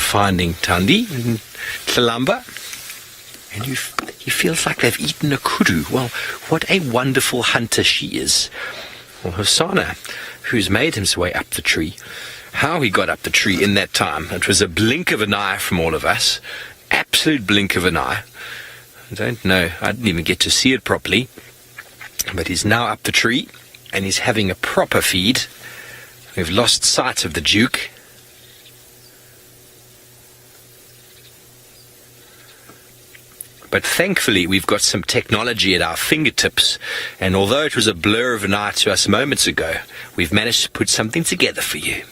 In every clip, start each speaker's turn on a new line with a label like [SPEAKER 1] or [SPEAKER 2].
[SPEAKER 1] finding Thandi in Tlalamba. And he feels like they've eaten a kudu. Well, what a wonderful hunter she is. Well, Hosana, who's made his way up the tree, how he got up the tree in that time, it was a blink of an eye from all of us. Absolute blink of an eye. I don't know, I didn't even get to see it properly. But he's now up the tree, and he's having a proper feed. We've lost sight of the Duke. But thankfully, we've got some technology at our fingertips, and although it was a blur of an eye to us moments ago, we've managed to put something together for you.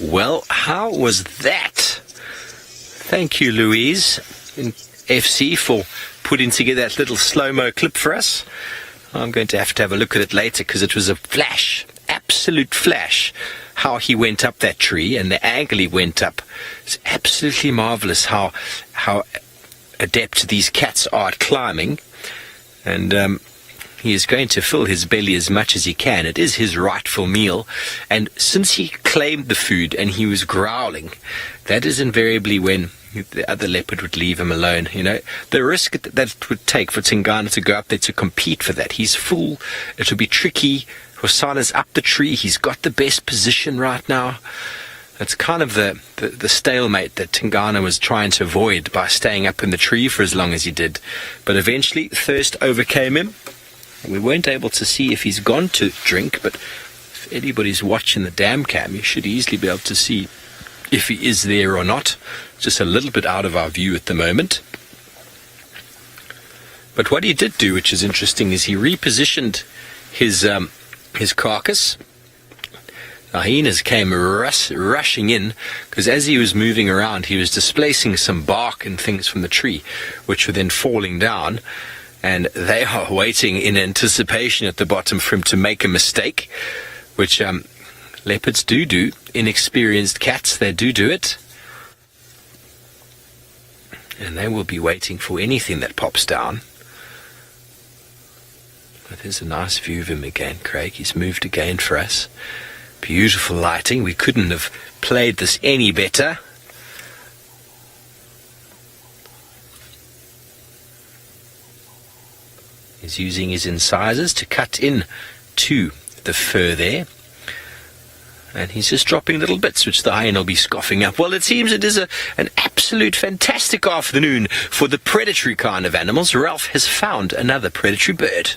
[SPEAKER 1] Well, how was that? Thank you, Louise in FC, for putting together that little slow-mo clip for us. I'm going to have a look at it later because it was a flash, absolute flash, how he went up that tree and the angle he went up. It's absolutely marvelous how adept these cats are at climbing. And he is going to fill his belly as much as he can. It is his rightful meal. And since he claimed the food and he was growling, that is invariably when the other leopard would leave him alone. You know, the risk that it would take for Tingana to go up there to compete for that. He's full. It would be tricky. Hosana's up the tree. He's got the best position right now. It's kind of the stalemate that Tingana was trying to avoid by staying up in the tree for as long as he did. But eventually, thirst overcame him. We weren't able to see if he's gone to drink, but if anybody's watching the dam cam, you should easily be able to see if he is there or not. Just a little bit out of our view at the moment. But what he did do, which is interesting, is he repositioned his carcass. The hyenas came rushing in, because as he was moving around, he was displacing some bark and things from the tree, which were then falling down. And they are waiting in anticipation at the bottom for him to make a mistake, which leopards do. Inexperienced cats, they do it. And they will be waiting for anything that pops down. But there's a nice view of him again, Craig. He's moved again for us. Beautiful lighting. We couldn't have played this any better. He's using his incisors to cut in to the fur there. And he's just dropping little bits, which the hyena will be scoffing up. Well, it seems it is an absolute fantastic afternoon for the predatory kind of animals. Ralph has found another predatory bird.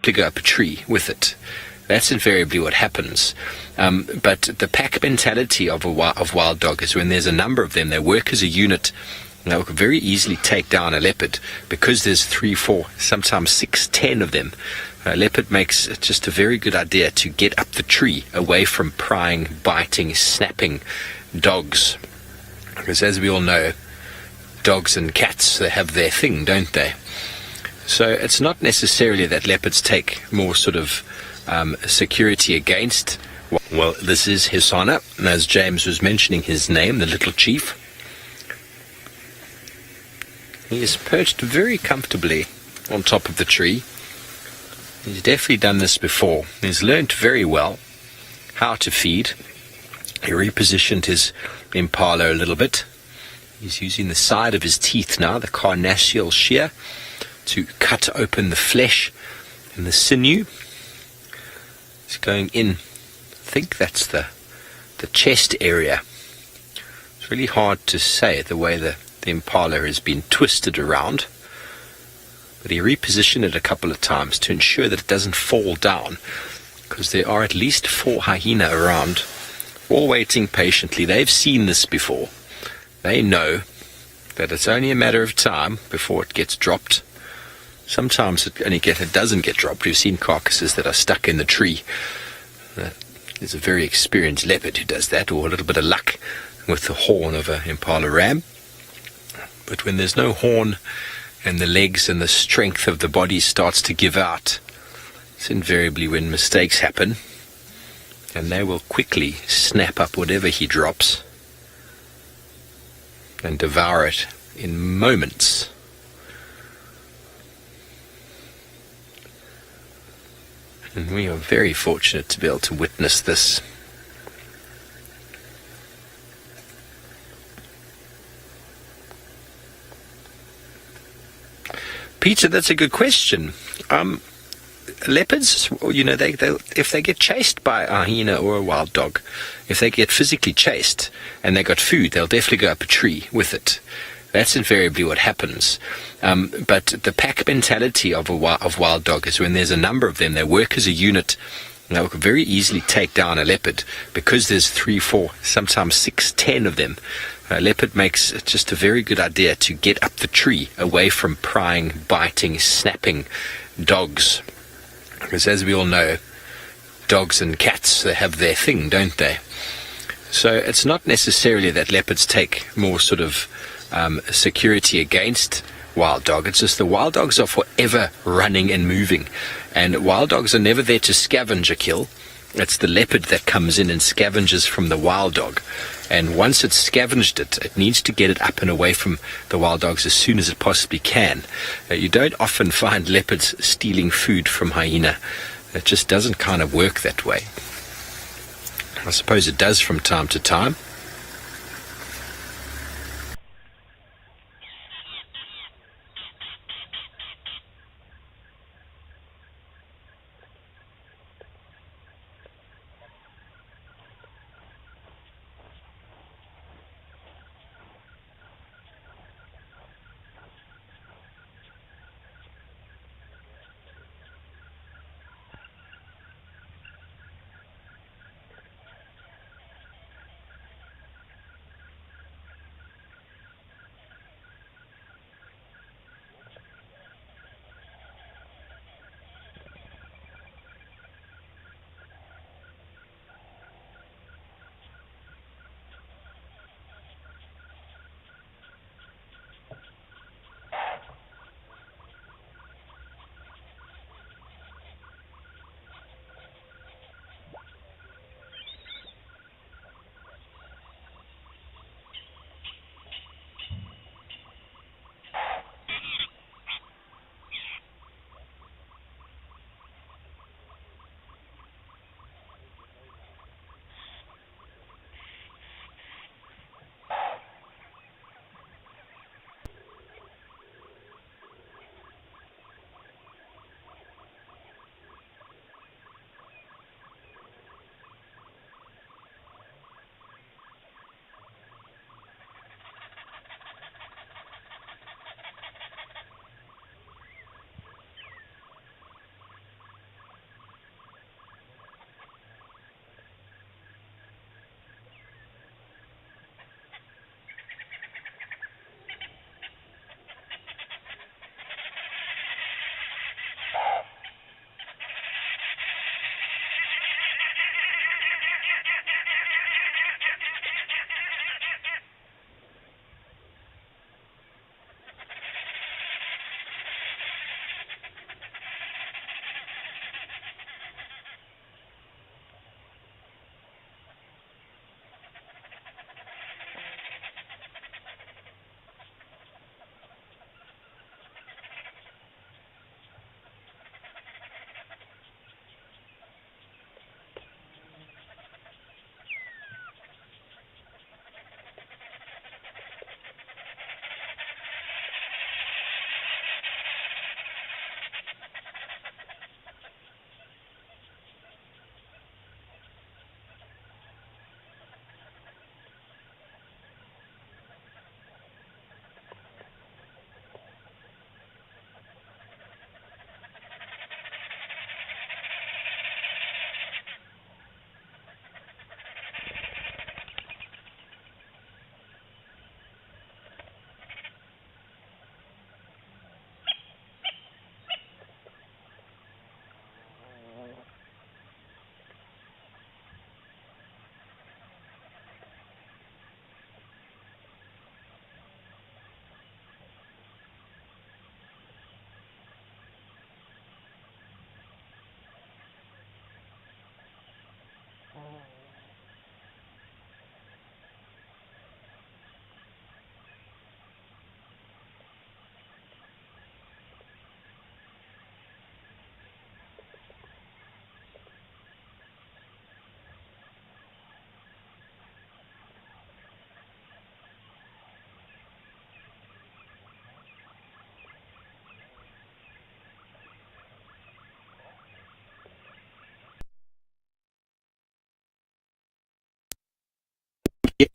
[SPEAKER 1] to go up a tree with it. That's invariably what happens. But the pack mentality of wild dog is when there's a number of them, they work as a unit. And they can very easily take down a leopard because there's 3, 4, sometimes 6, 10 of them. A leopard makes it just a very good idea to get up the tree away from prying, biting, snapping dogs. Because as we all know, dogs and cats, they have their thing, don't they? So it's not necessarily that leopards take more sort of security against. Well, this is Hosana, and as James was mentioning his name, the little chief. He is perched very comfortably on top of the tree. He's definitely done this before. He's learnt very well how to feed. He repositioned his impala a little bit. He's using the side of his teeth now, the carnassial shear, to cut open the flesh and the sinew. He's going in, I think that's the chest area. It's really hard to say the way the impala has been twisted around, but he repositioned it a couple of times to ensure that it doesn't fall down, because there are at least 4 hyena around, all waiting patiently. They've seen this before. They know that it's only a matter of time before it gets dropped. Sometimes it doesn't get dropped. We've seen carcasses that are stuck in the tree. There's a very experienced leopard who does that, or a little bit of luck with the horn of an impala ram. But when there's no horn and the legs and the strength of the body starts to give out, it's invariably when mistakes happen, and they will quickly snap up whatever he drops and devour it in moments. And we are very fortunate to be able to witness this. Peter, that's a good question. Leopards, they if they get chased by a hyena or a wild dog, if they get physically chased and they got food, they'll definitely go up a tree with it. That's invariably what happens. But the pack mentality of wild dog is when there's a number of them, they work as a unit. And they can very easily take down a leopard because there's 3, 4, sometimes 6, 10 of them. A leopard makes it just a very good idea to get up the tree away from prying, biting, snapping dogs. Because as we all know, dogs and cats, they have their thing, don't they? So it's not necessarily that leopards take more sort of security against wild dog. It's just the wild dogs are forever running and moving. And wild dogs are never there to scavenge a kill. It's the leopard that comes in and scavenges from the wild dog. And once it's scavenged it needs to get it up and away from the wild dogs as soon as it possibly can. You don't often find leopards stealing food from hyena. It just doesn't kind of work that way. I suppose it does from time to time.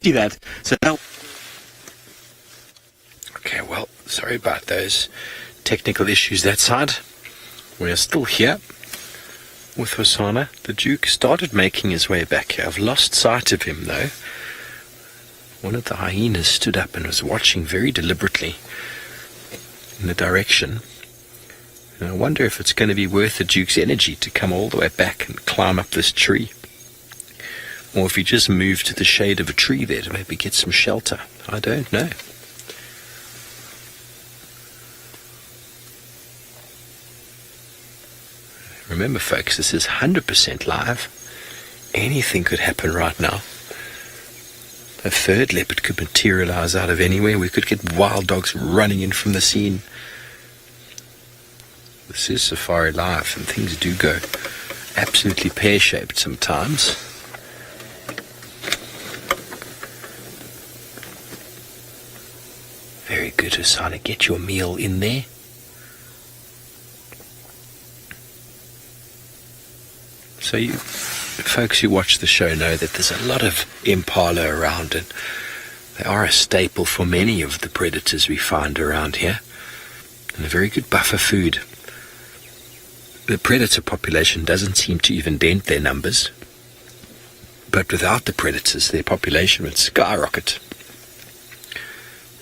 [SPEAKER 2] see that. So now,
[SPEAKER 1] Okay, well, sorry about those technical issues that side. We are still here with Hosana. The Duke started making his way back here. I've lost sight of him, though. One of the hyenas stood up and was watching very deliberately in the direction. And I wonder if it's going to be worth the Duke's energy to come all the way back and climb up this tree. Or if he just moved to the shade of a tree there to maybe get some shelter. I don't know. Remember, folks, this is 100% live. Anything could happen right now. A third leopard could materialize out of anywhere. We could get wild dogs running in from the scene. This is Safari Life, and things do go absolutely pear-shaped sometimes. Very good, Hosana. Get your meal in there. So you folks who watch the show know that there's a lot of impala around, and they are a staple for many of the predators we find around here, and a very good buffer food. The predator population doesn't seem to even dent their numbers, but without the predators, their population would skyrocket.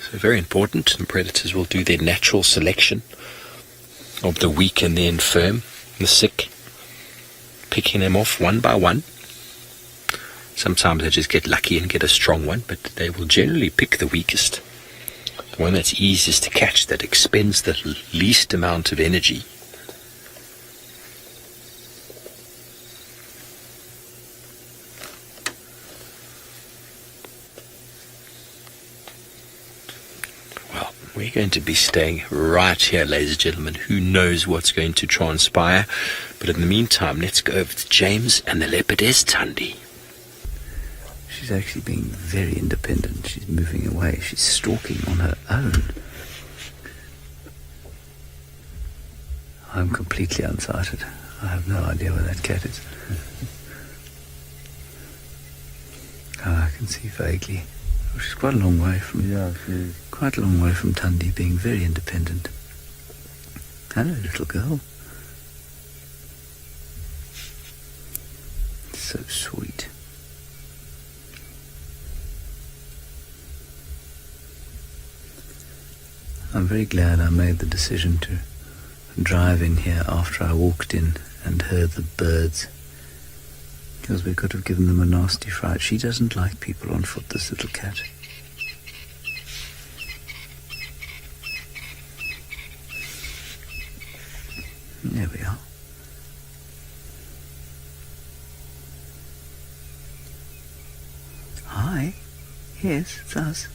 [SPEAKER 1] So very important, and predators will do their natural selection of the weak and the infirm, the sick, picking them off one by one. Sometimes they just get lucky and get a strong one, but they will generally pick the weakest, the one that's easiest to catch, that expends the least amount of energy. Well, we're going to be staying right here, ladies and gentlemen. Who knows what's going to transpire? But in the meantime, let's go over to James and the leopardess Thandi.
[SPEAKER 3] She's actually being very independent. She's moving away. She's stalking on her own. I'm completely unsighted. I have no idea where that cat is. I can see vaguely. Oh, she's quite a long way from quite a long way from Thandi, being very independent. Hello, little girl. So sweet. I'm very glad I made the decision to drive in here after I walked in and heard the birds, because we could have given them a nasty fright. She doesn't like people on foot, this little cat. There we are. Hi. Yes, it's us.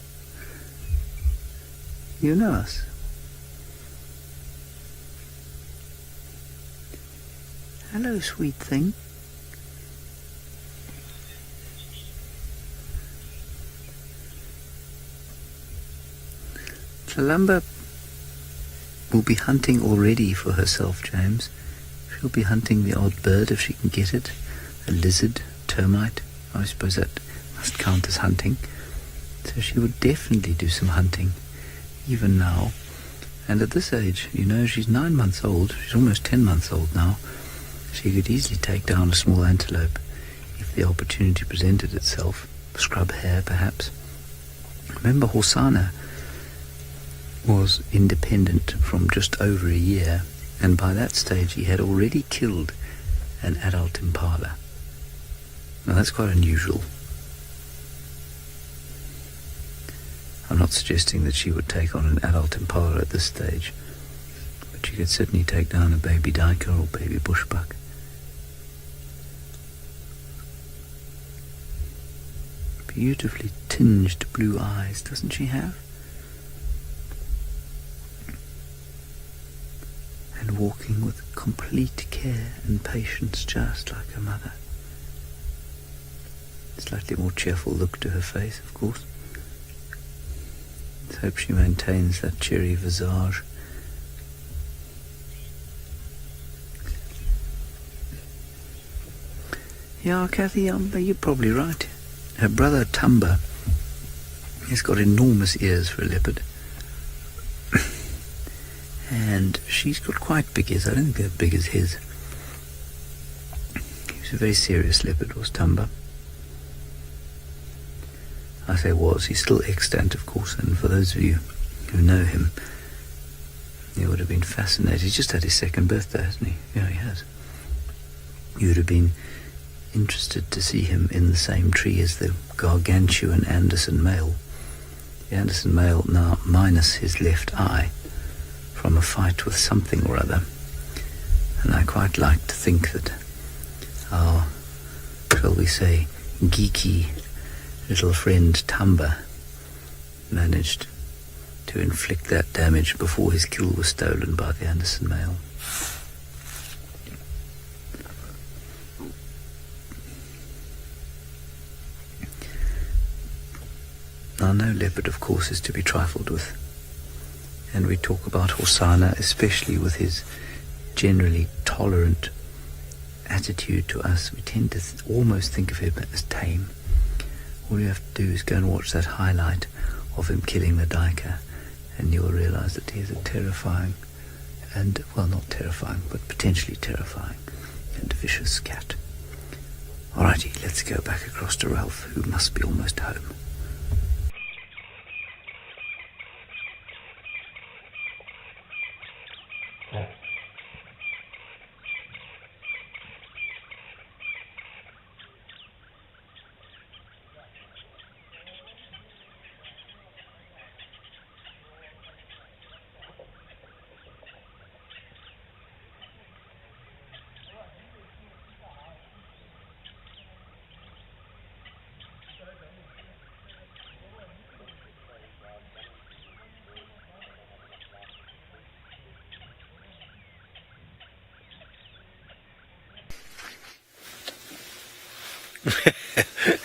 [SPEAKER 3] You know us. Hello, sweet thing. Tlalamba will be hunting already for herself, James. She'll be hunting the odd bird if she can get it. A lizard, termite. I suppose that must count as hunting. So she would definitely do some hunting, even now. And at this age, you know, she's 9 months old. She's almost 10 months old now. She could easily take down a small antelope if the opportunity presented itself. Scrub hare, perhaps. Remember, Hosana was independent from just over a year, and by that stage he had already killed an adult impala. Now that's quite unusual. I'm not suggesting that she would take on an adult impala at this stage, but she could certainly take down a baby duiker or baby bushbuck. Beautifully tinged blue eyes, doesn't she have? And walking with complete care and patience, just like her mother. Slightly more cheerful look to her face, of course. Let's hope she maintains that cheery visage. Yeah, Kathy, you're probably right. Her brother Tumba He's got enormous ears for a leopard. And she's got quite big ears. I don't think they're big as his. He was a very serious leopard, was Tamba. I say was. He's still extant, of course, and for those of you who know him, you would have been fascinated. He's just had his second birthday, hasn't he? Yeah, he has. You would have been interested to see him in the same tree as the gargantuan Anderson male. The Anderson male now minus his left eye from a fight with something or other. And I quite like to think that our, shall we say, geeky little friend Tamba managed to inflict that damage before his kill was stolen by the Anderson male. Now, no leopard, of course, is to be trifled with. And we talk about Hosana, especially with his generally tolerant attitude to us. We tend to almost think of him as tame. All you have to do is go and watch that highlight of him killing the duiker, and you'll realize that he is a terrifying and, well, not terrifying, but potentially terrifying and vicious cat. Alrighty, let's go back across to Ralph, who must be almost home.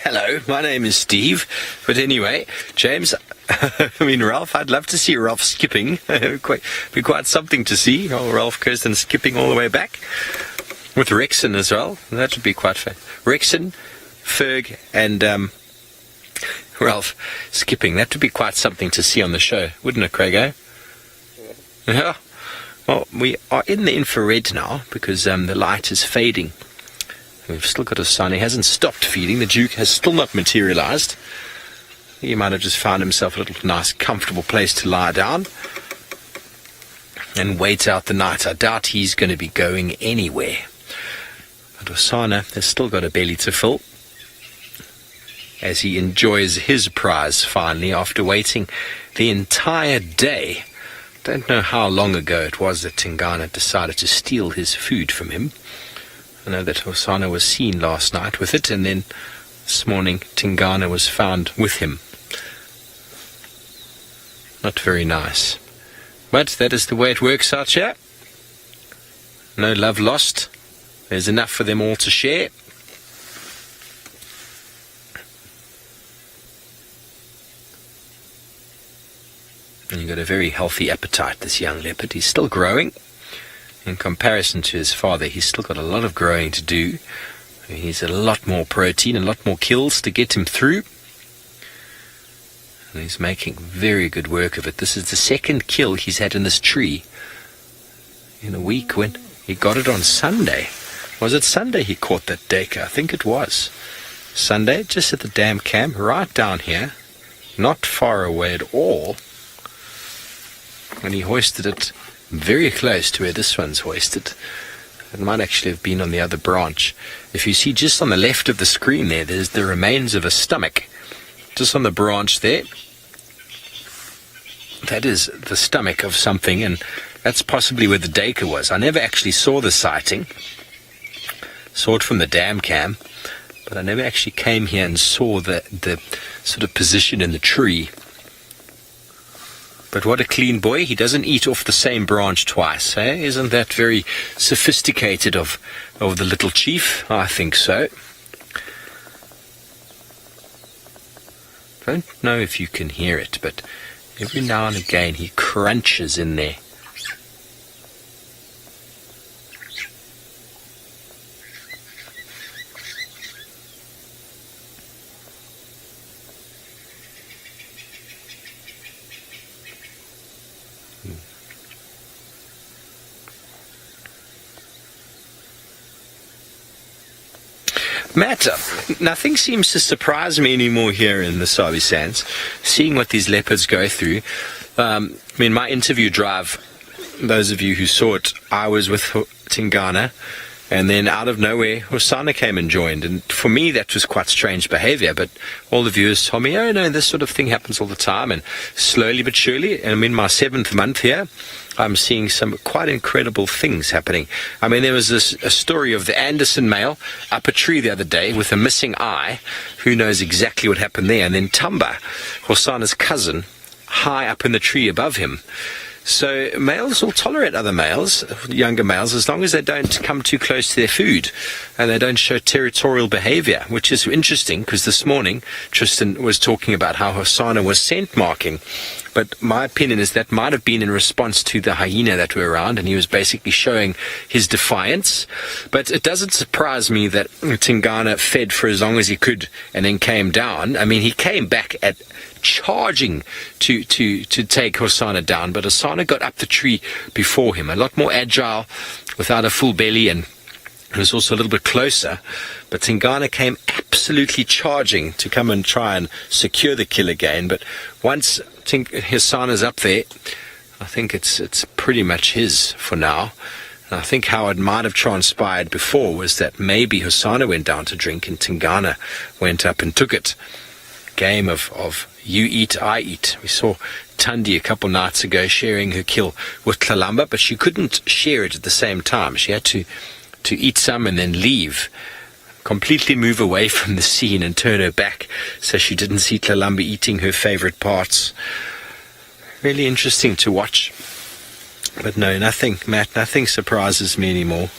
[SPEAKER 1] Hello, my name is Steve. But anyway, James, Ralph, I'd love to see Ralph skipping. Be quite something to see. Oh, Ralph Kirsten skipping all the way back. With Rexon as well. That would be quite fun. Rexon, Ferg, and Ralph skipping. That would be quite something to see on the show, wouldn't it, Craig? Yeah. Well, we are in the infrared now because the light is fading. We've still got Hosana. He hasn't stopped feeding. The Duke has still not materialized. He might have just found himself a little nice, comfortable place to lie down and wait out the night. I doubt he's going to be going anywhere. But Hosana has still got a belly to fill as he enjoys his prize finally after waiting the entire day. Don't know how long ago it was that Tingana decided to steal his food from him. I know that Hosana was seen last night with it, and then this morning Tingana was found with him. Not very nice. But that is the way it works out here. No love lost. There's enough for them all to share. And you've got a very healthy appetite, this young leopard. He's still growing. In comparison to his father, he's still got a lot of growing to do. He's a lot more protein, a lot more kills to get him through. And he's making very good work of it. This is the second kill he's had in this tree in a week. When he got it on Sunday. Was it Sunday he caught that duiker? I think it was. Sunday, just at the dam camp, right down here. Not far away at all. And he hoisted it very close to where this one's hoisted. It might actually have been on the other branch. If you see just on the left of the screen there's the remains of a stomach. Just on the branch there. That is the stomach of something, and that's possibly where the duiker was. I never actually saw the sighting. Saw it from the dam cam, but I never actually came here and saw the sort of position in the tree. But what a clean boy. He doesn't eat off the same branch twice, eh? Isn't that very sophisticated of the little chief? I think so. Don't know if you can hear it, but every now and again he crunches in there. Matt, nothing seems to surprise me anymore here in the Sabi Sands, seeing what these leopards go through. My interview drive, those of you who saw it, I was with Tingana, and then out of nowhere, Hosana came and joined. And for me, that was quite strange behavior. But all the viewers told me, oh, no, this sort of thing happens all the time. And slowly but surely, and I'm in my 7th month here, I'm seeing some quite incredible things happening. There was a story of the Anderson male up a tree the other day with a missing eye. Who knows exactly what happened there? And then Tamba, Hosana's cousin, high up in the tree above him. So males will tolerate other males, younger males, as long as they don't come too close to their food and they don't show territorial behavior, which is interesting because this morning Tristan was talking about how Hosana was scent marking. But my opinion is that might have been in response to the hyena that were around, and he was basically showing his defiance. But it doesn't surprise me that Tingana fed for as long as he could and then came down. He came back at charging to take Hosana down, but Hosana got up the tree before him, a lot more agile, without a full belly, and it was also a little bit closer. But Tingana came absolutely charging to come and try and secure the kill again. But once Hosana's up there, I think it's pretty much his for now. And I think how it might have transpired before was that maybe Hosana went down to drink and Tingana went up and took it. Game of you eat, I eat. We saw Thandi a couple nights ago sharing her kill with Tlalamba, but she couldn't share it at the same time. She had to eat some and then leave, completely move away from the scene and turn her back so she didn't see Tlalamba eating her favorite parts. Really interesting to watch. But no, nothing surprises me anymore.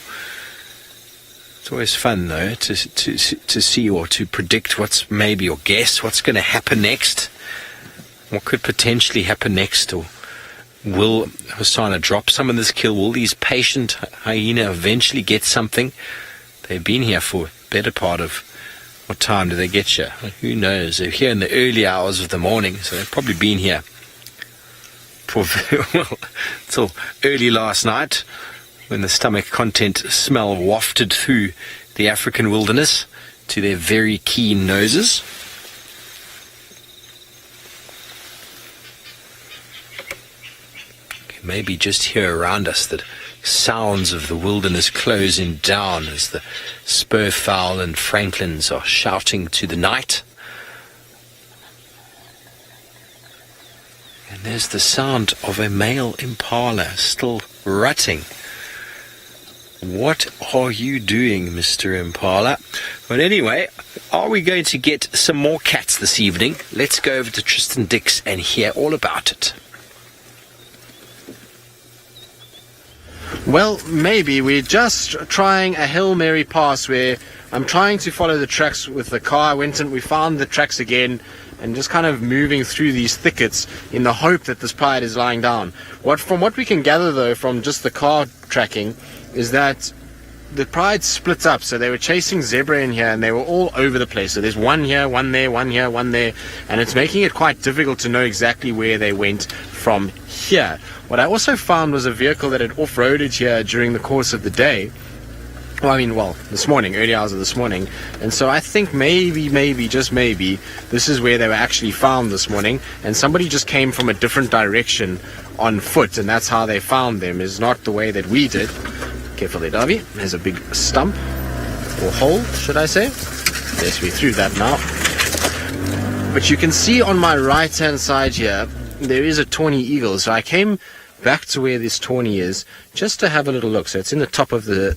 [SPEAKER 1] It's always fun, though, to see or to predict what's maybe, or guess what's going to happen next. What could potentially happen next, or will Hosana drop some of this kill? Will these patient hyena eventually get something? They've been here for a better part of, what time do they get here? Who knows? They're here in the early hours of the morning, so they've probably been here for till early last night, when the stomach content smell wafted through the African wilderness to their very keen noses. Maybe just here around us the sounds of the wilderness closing down as the spurfowl and franklins are shouting to the night. And there's the sound of a male impala still rutting. What are you doing, Mr. Impala? But anyway, are we going to get some more cats this evening? Let's go over to Tristan Dix and hear all about it.
[SPEAKER 2] Well, maybe. We're just trying a Hail Mary pass where I'm trying to follow the tracks with the car. I went and we found the tracks again and just kind of moving through these thickets in the hope that this pride is lying down. From what we can gather, though, from just the car tracking, is that the pride split up. So they were chasing zebra in here and they were all over the place. So there's one here, one there, one here, one there. And it's making it quite difficult to know exactly where they went from here. What I also found was a vehicle that had off-roaded here during the course of the day. This morning, early hours of this morning. And so I think maybe, just maybe, this is where they were actually found this morning. And somebody just came from a different direction on foot. And that's how they found them, is not the way that we did. Careful there, Davy. There's a big stump, or hole, should I say. Yes, we threw that now. But you can see on my right-hand side here, there is a tawny eagle. So I came back to where this tawny is, just to have a little look. So it's in the top of the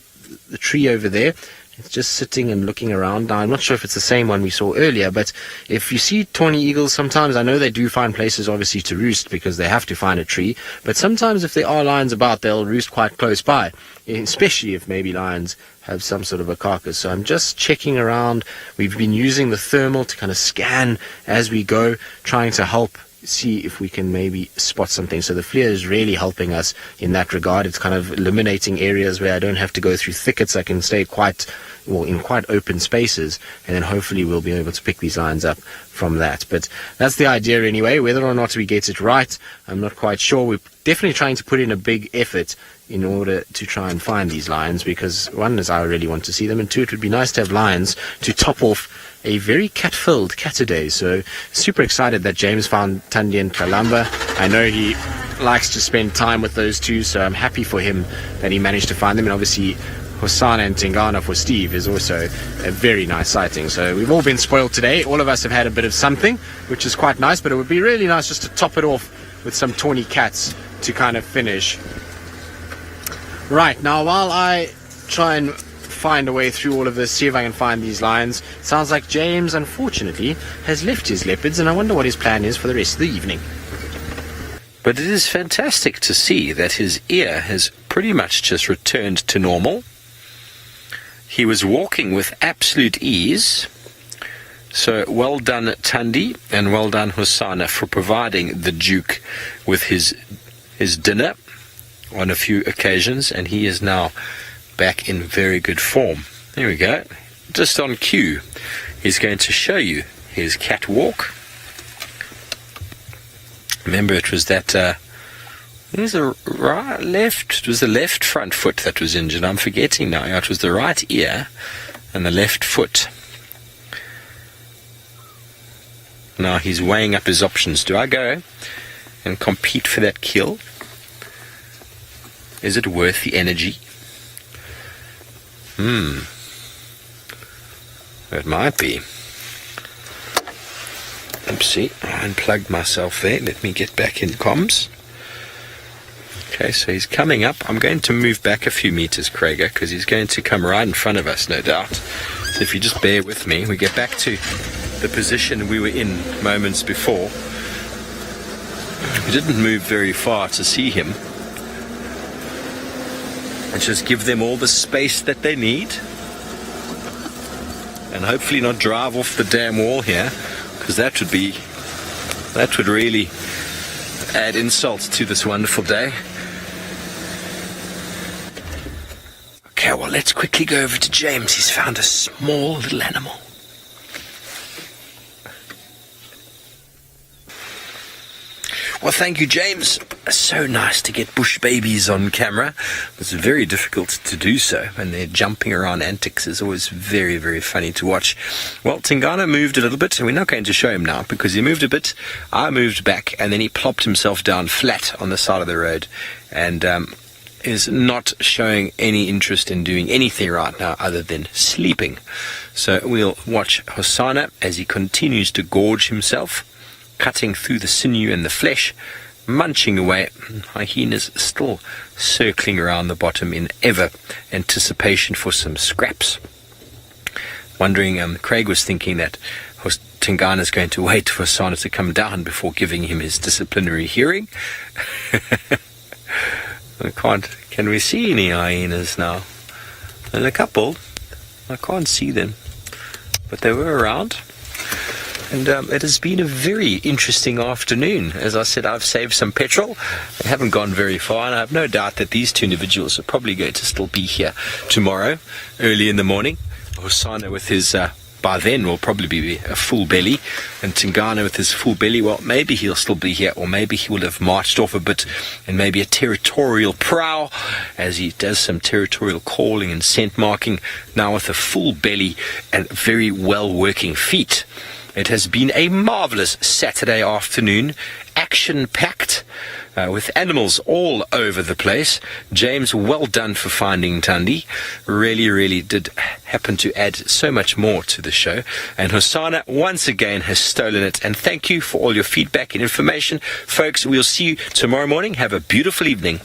[SPEAKER 2] tree over there. It's just sitting and looking around. Now, I'm not sure if it's the same one we saw earlier, but if you see tawny eagles, sometimes, I know they do find places, obviously, to roost because they have to find a tree, but sometimes if there are lions about, they'll roost quite close by, especially if maybe lions have some sort of a carcass. So I'm just checking around. We've been using the thermal to kind of scan as we go, trying to help see if we can maybe spot something. So the FLIR is really helping us in that regard. It's kind of eliminating areas where I don't have to go through thickets. I can stay in quite open spaces, and then hopefully we'll be able to pick these lions up from that. But that's the idea anyway. Whether or not we get it right, I'm not quite sure. We're definitely trying to put in a big effort in order to try and find these lions, because one is I really want to see them, and two, it would be nice to have lions to top off a very cat-filled Catterday. So super excited that James found Thandi and Tlalamba. I know he likes to spend time with those two, so I'm happy for him that he managed to find them. And obviously Hosana and Tingana for Steve is also a very nice sighting. So we've all been spoiled today. All of us have had a bit of something, which is quite nice, but it would be really nice just to top it off with some tawny cats to kind of finish. Right, now while I try and find a way through all of this, see if I can find these lions, sounds like James unfortunately has left his leopards, and I wonder what his plan is for the rest of the evening.
[SPEAKER 1] But it is fantastic to see that his ear has pretty much just returned to normal. He was walking with absolute ease. So well done Thandi, and well done Hosana for providing the Duke with his dinner on a few occasions, and he is now back in very good form. There we go. Just on cue, he's going to show you his catwalk. Remember, it was that it was the right, left. It was the left front foot that was injured. I'm forgetting now. It was the right ear and the left foot. Now he's weighing up his options. Do I go and compete for that kill? Is it worth the energy? It might be. Oopsie, I unplugged myself there. Let me get back in comms. Okay, so he's coming up. I'm going to move back a few meters, Craiger, because he's going to come right in front of us, no doubt. So if you just bear with me, we get back to the position we were in moments before. We didn't move very far to see him. And just give them all the space that they need. And hopefully not drive off the damn wall here, because that would really add insult to this wonderful day. Okay, well, let's quickly go over to James. He's found a small little animal. Well, thank you, James. So nice to get bush babies on camera. It's very difficult to do so, and their jumping around antics is always very, very funny to watch. Well, Tingana moved a little bit, and we're not going to show him now because he moved a bit. I moved back, and then he plopped himself down flat on the side of the road, and is not showing any interest in doing anything right now other than sleeping. So we'll watch Hosana as he continues to gorge himself, cutting through the sinew and the flesh, munching away. Hyenas still circling around the bottom in ever anticipation for some scraps. Wondering, Craig was thinking that Tingana's going to wait for Hosana to come down before giving him his disciplinary hearing. Can we see any hyenas now? There's a couple. I can't see them, but they were around. And it has been a very interesting afternoon. As I said, I've saved some petrol. I haven't gone very far, and I have no doubt that these two individuals are probably going to still be here tomorrow, early in the morning. Hosana with his, by then, will probably be a full belly, and Tingana with his full belly, well, maybe he'll still be here, or maybe he will have marched off a bit, and maybe a territorial prowl, as he does some territorial calling and scent marking, now with a full belly and very well-working feet. It has been a marvelous Saturday afternoon, action-packed, with animals all over the place. James, well done for finding Thandi. Really, really did happen to add so much more to the show. And Hosana, once again, has stolen it. And thank you for all your feedback and information. Folks, we'll see you tomorrow morning. Have a beautiful evening.